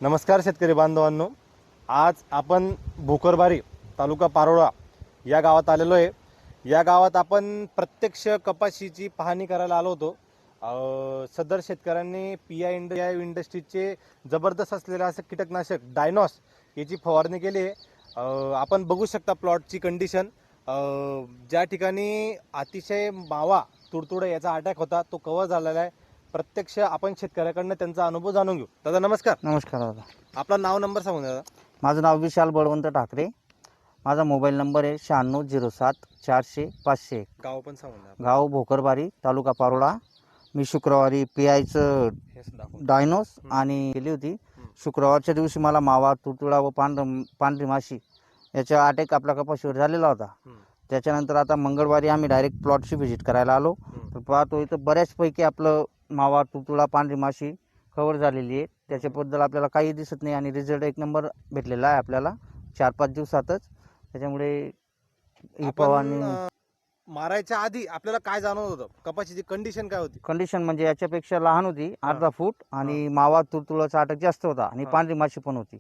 नमस्कार शेतकरी बांधवांनो, आज आपण भोकरबारी तालुका पारोळा या गावात आलेलो आहे. या गावात आपण प्रत्यक्ष कपाशीची पाहणी करायला आलो होतो. सदर शेतकऱ्यांनी पीआय इंडस्ट्रीजचे जबरदस्त असलेले असं कीटकनाशक डायनॉस याची फवारणी केली आहे. आपण बघू शकता प्लॉटची कंडिशन. ज्या ठिकाणी अतिशय मावा तुडतुडे याचा अटॅक होता तो कव्हर झालेला आहे. प्रत्यक्ष आपण शेतकऱ्याकडनं त्यांचा अनुभव जाणून घेऊ. दादा नमस्कार. नमस्कार दादा. आपलं नाव नंबर सांगून द्या दादा. माझं नाव विशाल बळवंत ठाकरे. माझा मोबाईल नंबर आहे 9607 400 501. गाव पण सांगून द्या. गाव भोकरबारी तालुका पारोळा. मी शुक्रवारी पीआयचं हे सुद्धा दाखवून. डायनोस आणि केली होती. शुक्रवारच्या दिवशी मला मावा तुडतुडा व पांढरी माशी याचा अटॅक आपल्या कपाशीवर झालेला होता. त्याच्यानंतर आता मंगळवारी आम्ही डायरेक्ट प्लॉटची व्हिजिट करायला आलो तर पाहतो इथं बऱ्याचपैकी आपलं मावा तुडतुडा पांढरी माशी कव्हर झालेली आहे. त्याच्याबद्दल आपल्याला काही दिसत नाही आणि रिझल्ट एक नंबर भेटलेला आहे आपल्याला 4-5 दिवसातच. त्याच्यामुळे ही फवारणी मारायच्या आधी आपल्याला काय जाणवत होतं? कपाशीची कंडिशन काय होती? कंडिशन म्हणजे याच्यापेक्षा लहान होती, अर्धा फूट, आणि मावा तुडतुडाचा अटक जास्त होता आणि पांढरी माशी पण होती.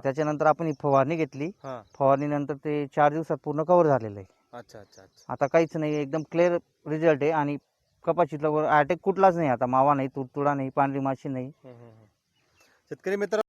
त्याच्यानंतर आपण ही फवारणी घेतली. फवारणीनंतर ते 4 दिवसात पूर्ण कव्हर झालेलं आहे. अच्छा अच्छा अच्छा. आता काहीच नाही, एकदम क्लिअर रिझल्ट आहे आणि कपाशीतला अटॅक कुठलाच नाही. आता मावा नाही, तुडतुडा नाही, पांढरी माशी नाही. शेतकरी मित्र